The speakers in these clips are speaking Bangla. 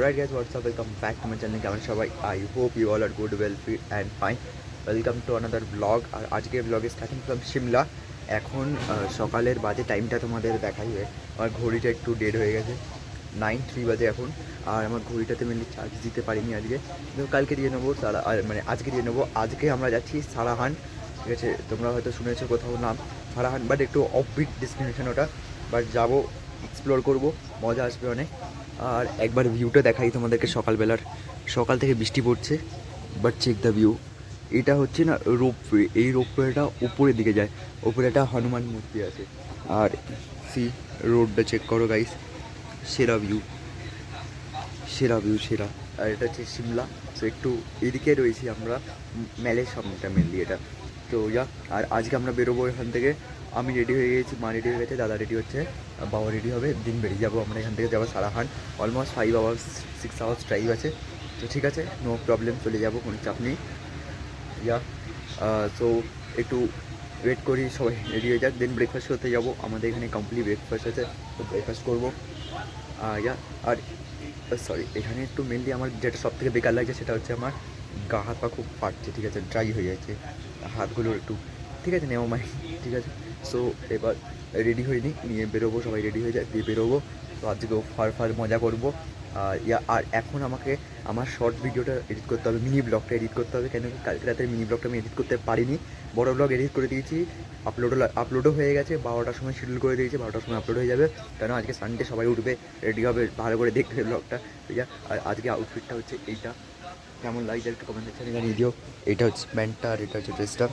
Alright guys, what's up? Welcome back to my channel. কেমন সবাই? I hope you all are good, well, fit and fine. Welcome to another vlog. আর আজকের vlog is starting from Shimla. এখন সকালের বাজে টাইমটা তোমাদের দেখাই হয়। আমার ঘড়িটা একটু ডেড হয়ে গেছে, 9:03 বাজে এখন। আর আমার ঘড়িটাতে মেনলি চার্জ দিতে পারিনি আজকে, কিন্তু কালকে দিয়ে নেবো। মানে আজকে দিয়ে নেবো। আজকে আমরা যাচ্ছি সারাহান, ঠিক আছে? তোমরা হয়তো শুনেছো কোথাও নাম সারাহান, বাট একটু অফবিট ডেস্টিনেশন ওটা। বাট যাবো, এক্সপ্লোর করবো, মজা আসবে অনেক। আর একবার ভিউটা দেখাই তোমাদেরকে সকালবেলার। সকাল থেকে বৃষ্টি পড়ছে, বাট চেক দ্য ভিউ। এটা হচ্ছে না রোপওয়ে, এই রোপওয়েটা উপরের দিকে যায়। উপরে একটা হনুমান মূর্তি আছে। আর সি রোডটা চেক করো গাইস, সেরা ভিউ, সেরা ভিউ, সেরা। আর এটা হচ্ছে সিমলা। তো একটু এদিকে রয়েছি আমরা, ম্যালের সামনেটা মেনলি এটা। তো আর আজকে আমরা বেরোবো এখান থেকে। আমি রেডি হয়ে গেছি, মা রেডি হয়ে গেছে, দাদা রেডি হচ্ছে, বাবা রেডি হবে, দিন বেরিয়ে যাবো আমরা এখান থেকে। যাবো Sarahan. Almost 5 hours 6 hours drive আছে। তো ঠিক আছে, নো প্রবলেম, চলে যাবো, কোনো চাপ নেই। তো একটু ওয়েট করি, সবাই রেডি হয়ে যাক, দেন ব্রেকফাস্ট করতে যাবো। আমাদের এখানে কমপ্লিট ব্রেকফাস্ট আছে, তো ব্রেকফাস্ট করবো। আর সরি, এখানে একটু মেনলি আমার যেটা সব থেকে বেকার লাগছে সেটা হচ্ছে আমার গা হাত পা খুব ফাটছে, ঠিক আছে? ড্রাই হয়ে যাচ্ছে হাতগুলো একটু, ঠিক আছে? নেওয়া মাই, ঠিক আছে? সো এবার রেডি হয়ে নিয়ে বেরোবো, সবাই রেডি হয়ে যায়, দিয়ে বেরোবো। তো আজকেও ফার মজা করবো। আর এখন আমাকে আমার শর্ট ভিডিওটা এডিট করতে হবে, মিনি ব্লগটা এডিট করতে হবে। কেন কালকে রাতের মিনি ব্লগটা আমি এডিট করতে পারিনি। বড় ব্লগ এডিট করে দিয়েছি, আপলোডও হয়ে গেছে। 12টার সময় শিডিউল করে দিয়েছি, 12টার সময় আপলোড হয়ে যাবে। কেন আজকে সানডে, সবাই উঠবে, রেডি হবে, ভালো করে দেখবে ব্লগটা, ঠিক আছে? আর আজকে আউটফিটটা হচ্ছে এইটা। কেমন লাগছে একটু কমেন্ট সেকশনে জানিয়ে দিও। এটা হচ্ছে প্যান্টটা, আর এটা হচ্ছে ড্রেসটা,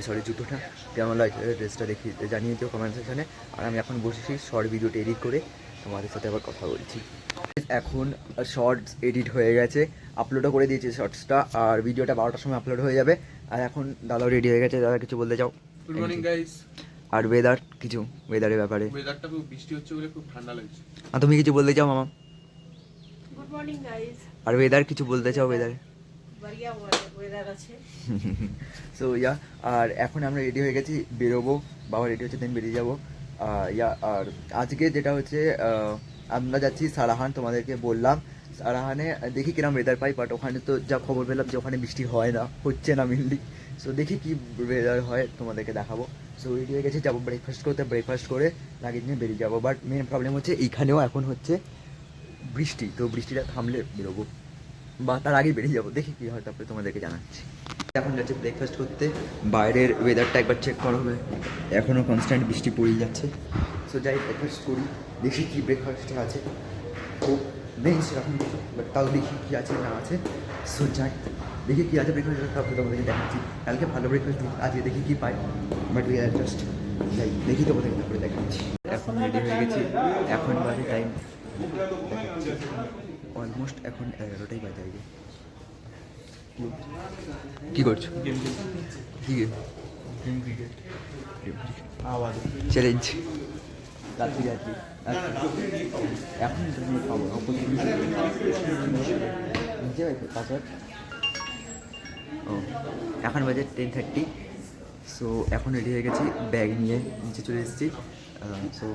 সরি জুতোটা। কেমন লাগছে ড্রেসটা দেখি জানিয়ে দিও কমেন্ট সেকশনে। আর আমি এখন বসেছি শর্ট ভিডিওটা এডিট করে, তোমাদের সাথে আবার কথা বলছি। এখন শর্টস এডিট হয়ে গেছে, আপলোডও করে দিয়েছি শর্টসটা, আর ভিডিওটা 12টার সময় আপলোড হয়ে যাবে। আর এখন দাদাও রেডি হয়ে গেছে। দাদা কিছু বলতে চাও? Good morning guys. আর ওয়েদার, কিছু ওয়েদারের ব্যাপারে? ওয়েদারটা খুব বৃষ্টি হচ্ছে বলে খুব ঠান্ডা লাগছে। আর তুমি কিছু বলতে চাও মামা? Good morning guys. আর ওয়েদার কিছু বলতে চাও? ওয়েদারে बढ़िया ওয়েদার আছে। সো আর এখন আমরা রেডি হয়ে গেছি, বেরোবো। বাবা রেডি হচ্ছে, দেন বেরিয়ে যাবো। আর আজকে যেটা হচ্ছে, আমরা যাচ্ছি সারাহান, তোমাদেরকে বললাম। সারাহানে দেখি কিরম ওয়েদার পাই, বাট ওখানে তো যা খবর পেলাম যে ওখানে বৃষ্টি হয় না, হচ্ছে না মেনলি। সো দেখি কি ওয়েদার হয়, তোমাদেরকে দেখাবো। সো রেডি হয়ে গেছি, যাবো ব্রেকফাস্ট করতে, ব্রেকফাস্ট করে লাগেজ নিয়ে বেরিয়ে যাবো। বাট মেন প্রবলেম হচ্ছে এইখানেও এখন হচ্ছে বৃষ্টি, তো বৃষ্টিটা থামলে বেরোবো, বা তার আগেই বেরিয়ে যাবো, দেখি কী হয়, তারপরে তোমাদেরকে জানাচ্ছি। এখন যাচ্ছে ব্রেকফাস্ট করতে, বাইরের ওয়েদারটা একবার চেক করা হবে, এখনও কনস্ট্যান্ট বৃষ্টি পড়েই যাচ্ছে। সো যাই ব্রেকফাস্ট করি, দেখি কী ব্রেকফাস্টে আছে। খুব নেই সেরকম কিছু, বাট তাও দেখি কী আছে না আছে। সো যাই দেখি কী আছে ব্রেকফাস্ট, তারপরে তোমাদেরকে দেখাচ্ছি। কালকে ভালো ব্রেকফাস্ট আজকে দেখি কী পাই, বাট উই আর জাস্ট যাই দেখি, তোমাদেরকে তারপরে দেখাচ্ছি। এখন রেডি হয়ে গেছি, এখন বাজে টাইম অলমোস্ট এখন 11টাই বাজে। আগে কী করছো? কী গেম? চ্যালেঞ্জ রাত্রি এখন পাসওয়ার্ড। ও এখন বাজে 10:30। সো এখন রেডি হয়ে গেছি, ব্যাগ নিয়ে নিচে চলে এসেছি। সো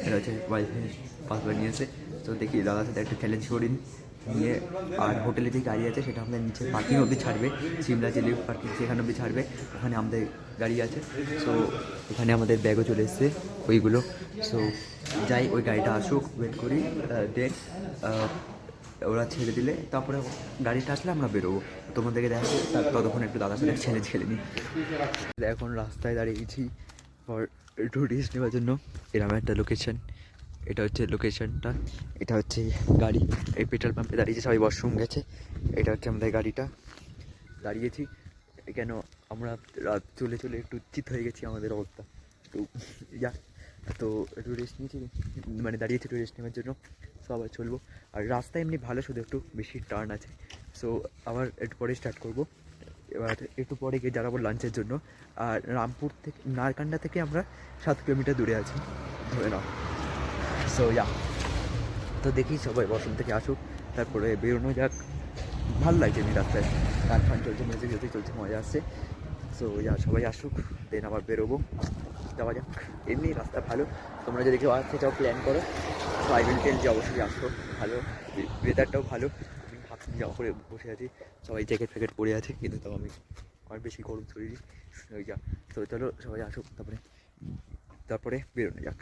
এটা হচ্ছে ওয়াইফাই পাসওয়ার্ড নিয়েছে। তো দেখি দাদার সাথে একটা চ্যালেঞ্জ করি নিয়ে। আর হোটেলে যে গাড়ি আছে সেটা আমাদের নিচে পার্কিং অবধি ছাড়বে, সিমলা যে লিফট পার্কিং সেখানে অবধি ছাড়বে, ওখানে আমাদের গাড়ি আছে। সো ওখানে আমাদের ব্যাগও চলে এসছে ওইগুলো। সো যাই, ওই গাড়িটা আসুক, ওয়েট করি, দেন ওরা ছেড়ে দিলে তারপরে গাড়িটা আসলে আমরা বেরোবো, তোমাদেরকে দেখা যাবে। ততক্ষণ একটু দাদার সাথে চ্যালেঞ্জ খেলে নিই। এখন রাস্তায় দাঁড়িয়েছি ফর একটু রেস্ট নেওয়ার জন্য। এরকম একটা লোকেশন, এটা হচ্ছে লোকেশনটা, এটা হচ্ছে গাড়ি। এই পেট্রোল পাম্পে দাঁড়িয়েছে, সবাই ওয়াশরুম গেছে। এটা হচ্ছে আমাদের গাড়িটা, দাঁড়িয়েছি কেন আমরা রাত চলে চলে একটু চিত হয়ে গেছি, আমাদের অবস্থা একটু তো একটু রেস্ট নিয়েছি, মানে দাঁড়িয়েছি একটু রেস্ট নেওয়ার জন্য। সো আবার চলবো। আর রাস্তা এমনি ভালো, শুধু একটু বেশি টার্ন আছে। সো আবার একটু পরে স্টার্ট করবো। এবার একটু পরে গিয়ে দাঁড়াবো লাঞ্চের জন্য। আর রামপুর থেকে, নারকান্ডা থেকে আমরা 7 কিলোমিটার দূরে আছি ধরে নাও। সো তো দেখি সবাই ওয়াশরুম থেকে আসুক, তারপরে বেরোনো যাক। ভালো লাগছে এমনি রাস্তায়, গান ফান চলছে, মিউজিক চলছে, মজা আসছে। সো সবাই আসুক, দেন আবার বেরোবো। যাওয়া যাক। এমনি রাস্তা ভালো, তোমরা যদি কেউ আসতে চাও প্ল্যান করো, তো আই উইল টেল যে অবশ্যই আসো। ভালো ওয়েদারটাও ভালো, আমি ভাবছি যাওয়া করে বসে আছি, সবাই জ্যাকেট ফ্যাকেট পরে আছে, কিন্তু তাও আমি অনেক বেশি গরম শরীরই ওই যা। তো চলো সবাই আসুক, তারপরে বেরোনো যাক।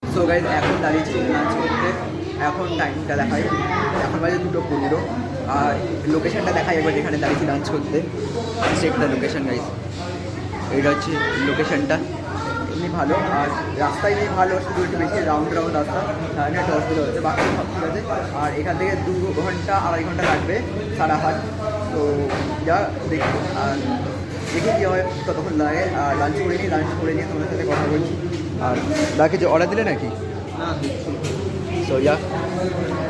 সো গাইজ এখন দাঁড়িয়েছি লাঞ্চ করতে, এখন টাইমটা দেখাই, এখন বাজে 2:15, আর লোকেশনটা দেখাই এবার যেখানে দাঁড়িয়েছি লাঞ্চ করতে। চেক দ্য লোকেশন গাইজ, এইটা হচ্ছে লোকেশনটা। এমনি ভালো, আর রাস্তা এমনি ভালো, শুধু একটু বেশি রাউন্ড রাস্তা, তাহলে একটা অসুবিধা হচ্ছে, বাকি সব ঠিক আছে। আর এখান থেকে 2 ঘন্টা 2.5 ঘন্টা লাগবে সারাহাট। তো যা দেখি, আর দেখি কী হয় ততক্ষণ লাগে। আর লাঞ্চ করে নিয়ে তোমাদের সাথে কথা বলছি। আর বাকি যে অর্ডার দিলে নাকি না, সো যা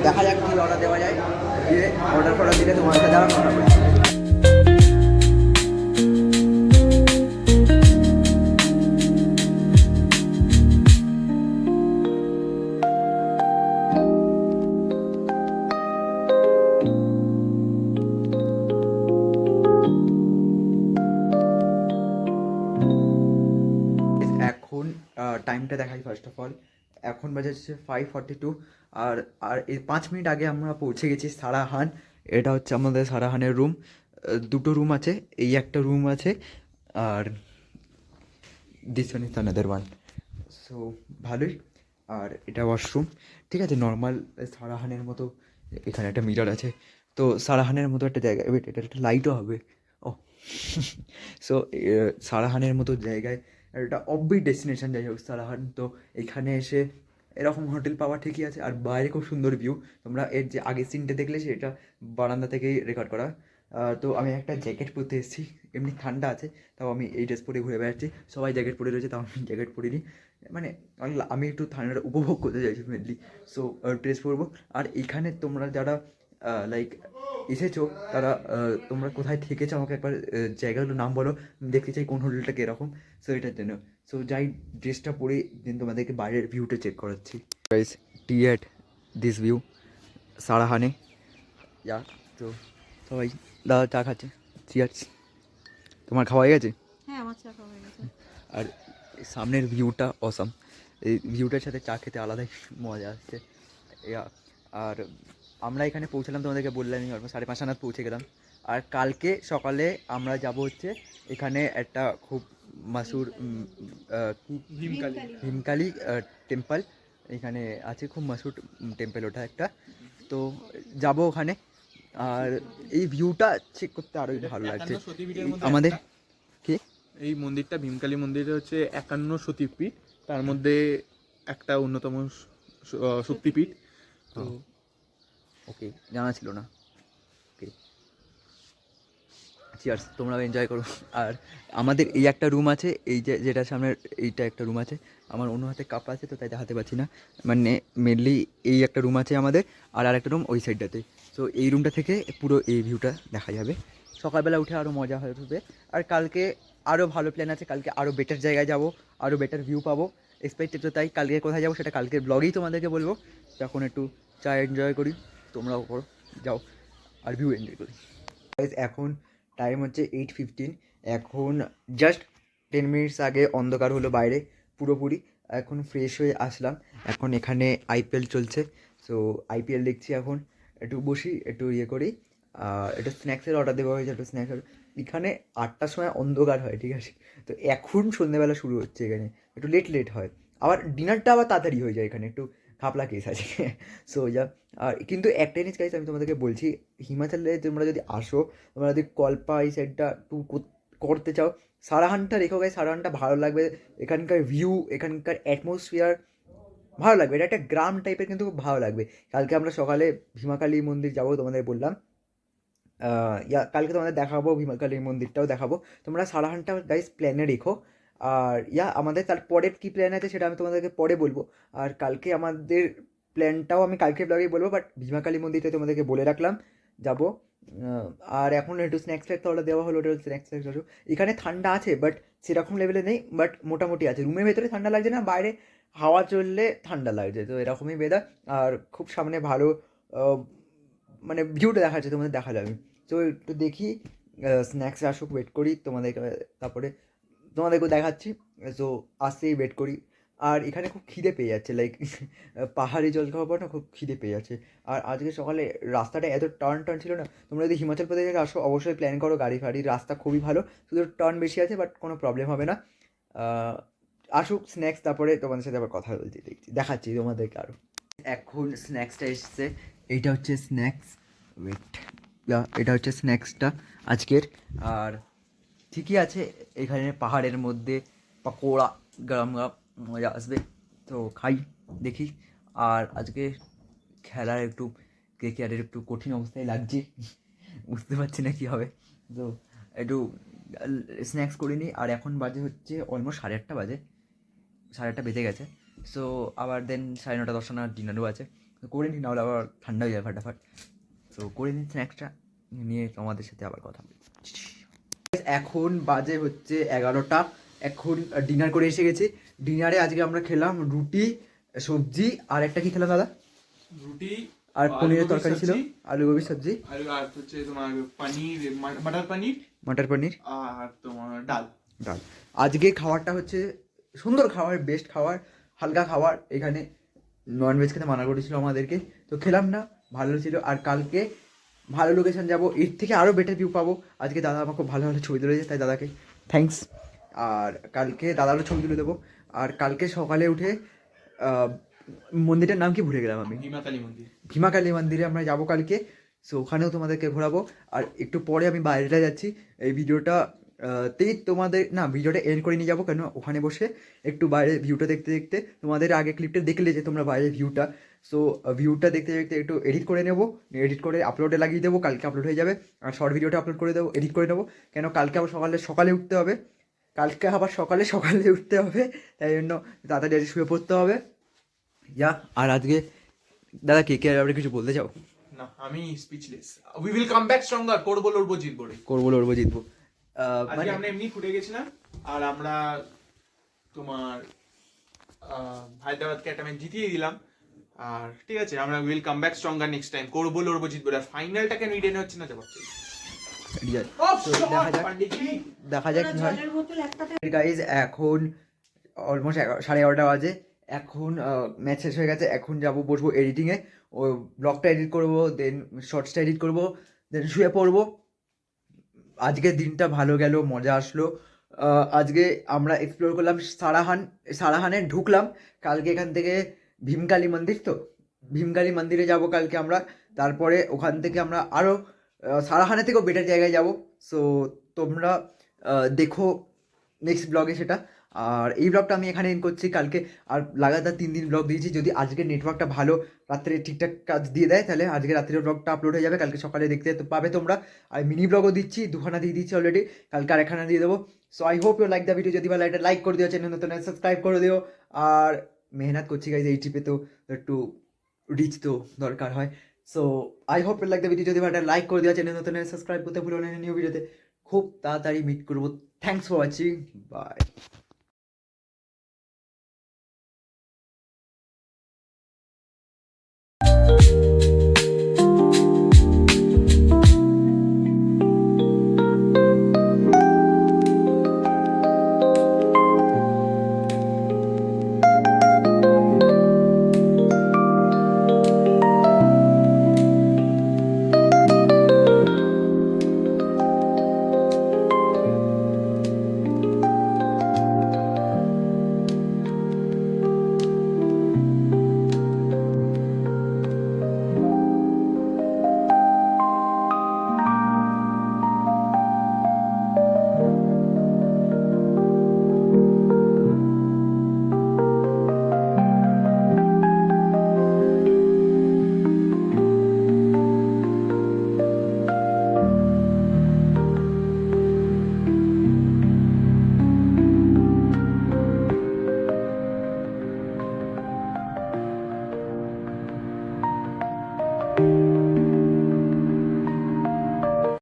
দেখা যাক কী অর্ডার দেওয়া যায়, দিয়ে অর্ডার দিলে তোমার সাথে যারা কথা বলছি। এখন টাইমটা দেখাই ফার্স্ট অফ অল, এখন বাজে হচ্ছে 5:42, আর আর এই 5 মিনিট আগে আমরা পৌঁছে গেছি সারাহান। এটা হচ্ছে আমাদের সারাহানের রুম। 2টো রুম আছে, এই একটা রুম আছে, আর this one is another one. So ভালোই। আর এটা ওয়াশরুম, ঠিক আছে, নর্মাল সারাহানের মতো। এখানে একটা মিরর আছে, তো সারাহানের মতো একটা জায়গা, ওয়েট এটা একটা লাইটও হবে। ও সো সারাহানের মতো জায়গায় একটা অফবিট ডেস্টিনেশন, যাই হোক সারাহান। তো এখানে এসে এরকম হোটেল পাওয়া ঠিকই আছে, আর বাইরে খুব সুন্দর ভিউ। তোমরা এর যে আগের সিনটা দেখলে সেটা বারান্দা থেকেই রেকর্ড করা। তো আমি একটা জ্যাকেট পরতে এসেছি, এমনি ঠান্ডা আছে, তাও আমি এই ড্রেস পরে ঘুরে বেড়াচ্ছি। সবাই জ্যাকেট পরে রয়েছে, তাও আমি জ্যাকেট পরিনি, মানে আমি একটু ঠান্ডাটা উপভোগ করতে চাইছি মেনলি। সো ড্রেস পরবো। আর এখানে তোমরা যারা লাইক এসেছো, তারা তোমরা কোথায় থেকেছো আমাকে একবার জায়গাগুলোর নাম বলো, দেখতে চাই কোন হোটেলটা কীরকম। সো এটার জন্য সো যাই ড্রেসটা পরে দিন তোমাদেরকে বাইরের ভিউটা চেক করাচ্ছি। Guys, tea at this view সারাহানে যা। তো সবাই দাদা চা খাচ্ছে, চিয়ার্স। তোমার খাওয়া হয়ে গেছে? হ্যাঁ, আমার চা খাওয়া হয়ে গেছে। আর সামনের ভিউটা অসাম, এই ভিউটার সাথে চা খেতে আলাদাই মজা আসছে। আর আমরা এখানে পৌঁছালাম, তোমাদেরকে বললামই, 5:30 নাগাদ পৌঁছে গেলাম। আর কালকে সকালে আমরা যাব হচ্ছে এখানে একটা খুব মাসুর ভীমকালী টেম্পল এখানে আছে, খুব মাসুর টেম্পল ওটা একটা। তো যাব ওখানে, আর এই ভিউটা চেক করতে আরোই ভালো লাগছে আমাদের। কি এই মন্দিরটা ভীমকালী মন্দিরে হচ্ছে 51 সতীপীঠ, তার মধ্যে একটা অন্যতম শক্তিপীঠ। তো ওকে, জানা ছিল না। ওকে, চিয়ার্স, তোমরাও এনজয় করো। আর আমাদের এই একটা রুম আছে, এই যে যেটা সামনে এইটা একটা রুম আছে, আমার অন্য হাতে কাপ আছে তো তাই দেখাতে পারছি না, মানে মেনলি এই একটা রুম আছে আমাদের, আর আরেকটা রুম ওই সাইডটাতে। সো এই রুমটা থেকে পুরো এই ভিউটা দেখা যাবে। সকালবেলা উঠে আরও মজা হবে। আর কালকে আরও ভালো প্ল্যান আছে, কালকে আরও বেটার জায়গায় যাব, আরও বেটার ভিউ পাবো এক্সপেক্টেড। তো তাই কালকে কোথায় যাবো সেটা কালকের ব্লগেই তোমাদেরকে বলবো। তখন একটু চা এনজয় করি, তোমরাও করো, যাও আর ভিউ এনজয় করি। এখন টাইম হচ্ছে 8:15, এখন জাস্ট 10 মিনিটস আগে অন্ধকার হলো বাইরে পুরোপুরি। এখন ফ্রেশ হয়ে আসলাম, এখন এখানে আইপিএল চলছে, সো আইপিএল দেখছি। এখন একটু বসি, একটু ইয়ে করি, আর একটু স্ন্যাক্সের অর্ডার দেওয়া হয়েছে, একটু স্ন্যাক্স। এখানে 8টার সময় অন্ধকার হয়, ঠিক আছে, তো এখন সন্ধ্যেবেলা শুরু হচ্ছে এখানে, একটু লেট হয়। আবার ডিনারটা আবার তাড়াতাড়ি হয়ে যায় এখানে, একটু খাপলা কেস আছে। সো যা, আর কিন্তু একটা জিনিস গাইস আমি তোমাদেরকে বলছি, হিমাচলে তোমরা যদি আসো, তোমরা যদি কল্পা এই সাইডটা ট্যুর করতে চাও, সারাহানটা রেখো গাইস, সারাহানটা ভালো লাগবে। এখানকার ভিউ, এখানকার অ্যাটমসফিয়ার ভালো লাগবে, এটা একটা গ্রাম টাইপের, কিন্তু খুব ভালো লাগবে। কালকে আমরা সকালে ভীমাকালী মন্দির যাবো, তোমাদের বললাম। কালকে তোমাদের দেখাবো, ভীমাকালী মন্দিরটাও দেখাবো। তোমরা সারাহানটা গাইস প্ল্যানে রেখো। আর আমাদের তারপরে কী প্ল্যান আছে সেটা আমি তোমাদেরকে পরে বলবো। আর কালকে আমাদের প্ল্যানটাও আমি কালকে ব্লগেই বলবো, বাট ভীমাকালী মন্দিরটা তোমাদেরকে বলে রাখলাম যাবো। আর এখন একটু স্ন্যাক্স ফ্ল্যাক্স অর্ডার দেওয়া হলো, ওটা স্ন্যাক্স ফ্ল্যাক্স। এখানে ঠান্ডা আছে বাট সেরকম লেভেলে নেই, বাট মোটামুটি আছে। রুমের ভেতরে ঠান্ডা লাগছে না, বাইরে হাওয়া চললে ঠান্ডা লাগছে, তো এরকমই ওয়েদার। আর খুব সামনে ভালো মানে ভিউটা দেখা যাচ্ছে, তোমাদের দেখা যাবে। তো একটু দেখি, স্ন্যাক্স আসুক, ওয়েট করি তোমাদেরকে, তারপরে তোমাদেরকেও দেখাচ্ছি। সো আসতেই ওয়েট করি। আর এখানে খুব খিদে পেয়ে যাচ্ছে, লাইক পাহাড়ি জল খাওয়ার পর না খুব খিদে পেয়ে যাচ্ছে। আর আজকে সকালে রাস্তাটা এত টার্ন ছিল না। তোমরা যদি হিমাচল প্রদেশে আসো অবশ্যই প্ল্যান করো, গাড়ি ফাড়ির রাস্তা খুবই ভালো, শুধু টার্ন বেশি আছে, বাট কোনো প্রবলেম হবে না। আসুক স্ন্যাক্স, তারপরে তোমাদের সাথে আবার কথা বলছি, দেখাচ্ছি তোমাদেরকে আরও। এখন স্ন্যাক্সটা এসছে, এইটা হচ্ছে স্ন্যাক্স, ওয়েট, এটা হচ্ছে স্ন্যাক্সটা আজকের। আর ঠিকই আছে, এখানে পাহাড়ের মধ্যে পকোড়া গরম গরম মজা আসবে, তো খাই দেখি। আর আজকে খেলার একটু ক্রিকেটের একটু কঠিন অবস্থায় লাগছে, বুঝতে পারছি না কী হবে, তো একটু স্ন্যাক্স করে নিই। আর এখন বাজে হচ্ছে অলমোস্ট 8:30 বাজে, 8:30 বেজে গেছে। সো আবার দেন 9:30 10টা না ডিনারও আছে, তো করে নিই, নাহলে আবার ঠান্ডা হয়ে যায় ফাটাফাট। সো করে নিই স্ন্যাক্সটা, নিয়ে তোমাদের সাথে আবার কথা বলি। এখন বাজে হচ্ছে 11টা, এখন ডিনার করে এসে গেছি। ডিনারে আজকে আমরা খেলাম রুটি, সবজি, আর একটা কি খেলাম দাদা? রুটি আর পনিরের তরকারি ছিল, আলু গোবি সবজি, আর হচ্ছে তোমার পনির, মটর পনির, আর তোমার ডাল। আজকে খাবারটা হচ্ছে সুন্দর খাবার, বেস্ট খাবার, হালকা খাবার। এখানে ননভেজ খেতে মানা করেছিল আমাদেরকে, তো খেলাম না, ভালো ছিল। আর কালকে ভালো লোকেশন যাবো, এর থেকে আরও বেটার ভিউ পাবো। আজকে দাদা আমার খুব ভালো ভালো ছবি তুলেছে, তাই দাদাকে থ্যাঙ্কস। আর কালকে দাদারও ছবি তুলে দেবো। আর কালকে সকালে উঠে মন্দিরটার নাম কি ভুলে গেলাম আমি, ভীমাকালী মন্দিরে আমরা যাবো কালকে। সো ওখানেও তোমাদেরকে ঘোরাবো। আর একটু পরে আমি বাইরেটা যাচ্ছি, এই ভিডিওটা তোমাদের না, ভিডিওটা এন্ড করে নিয়ে যাবো, কেন ওখানে বসে একটু বাইরের ভিউটা দেখতে দেখতে, তোমাদের আগে ক্লিপটা দেখলে যে তোমরা বাইরের ভিউটা, সো ভিউটা দেখতে দেখতে একটু এডিট করে নেবো, এডিট করে আপলোডে লাগিয়ে দেবো, কালকে আপলোড হয়ে যাবে। আর শর্ট ভিডিওটা আপলোড করে দেবো, এডিট করে নেবো, কেন কালকে আবার সকালে উঠতে হবে, কালকে আবার সকালে উঠতে হবে, তাই জন্য তাড়াতাড়ি শুয়ে পড়তে হবে। আর আজকে দাদা কে আর কিছু বলতে চাও? না, আমি speechless. We will come back stronger, করবো লড়বো জিতবো রে, জিতবো। আজকে আমরা এমনি ফুটে গেছিলাম, আর আমরা তোমার হায়দ্রাবাদকে একটা ম্যাচ জিতিয়ে দিলাম। আর ঠিক আছে, আমরা will come back stronger next time, করবো লড়বো জিতবো। আর ফাইনালটা কেন রিটেন হচ্ছে না যাচ্ছে, দেখা যাক কি হয়। গাইজ এখন অলমোস্ট 11:30 বাজে, এখন ম্যাচ শেষ হয়ে গেছে, এখন যাবো বসবো এডিটিংয়ে, ও ব্লগটা এডিট করবো, দেন শর্টসটা এডিট করবো, দেন শুয়ে পড়বো। আজকের দিনটা ভালো গেল, মজা আসলো। আজকে আমরা এক্সপ্লোর করলাম সারাহানে ঢুকলাম। কালকে এখান থেকে ভীমকালী মন্দির, তো ভীমকালী মন্দিরে যাব কালকে আমরা। তারপরে ওখান থেকে আমরা আরও সারাহানে থেকেও বেটার জায়গায় যাব। সো তোমরা দেখো নেক্সট ব্লগে সেটা। আর এই ব্লগটা আমি এখানে এন্ড করছি। কালকে আর লাগাতার 3 দিন ব্লগ দিয়েছি, যদি আজকে নেটওয়ার্কটা ভালো রাত্রে ঠিকঠাক কাজ দিয়ে দেয়, তাহলে আজকে রাত্রের ব্লগটা আপলোড হয়ে যাবে, কালকে সকালে দেখতে পাবে তোমরা। আর মিনি ব্লগও দিচ্ছি, 2খানা দিয়ে দিচ্ছি অলরেডি, কালকে আর 1খানা দিয়ে দেবো। So I hope you like the video. যদি ভালো একটা লাইক করে দিও, চ্যানেল নতুন সাবস্ক্রাইব করে দিও। আর মেহনত করছি গাইজ এই ট্রিপে, তো একটু রিচ তো দরকার হয়। So I hope you like the video. যদি ভালো একটা লাইক করে দিও, চ্যানেল নতুন সাবস্ক্রাইব করতে ভুলো না। নিউ ভিডিওতে খুব তাড়াতাড়ি মিট করবো। Thanks for watching, by.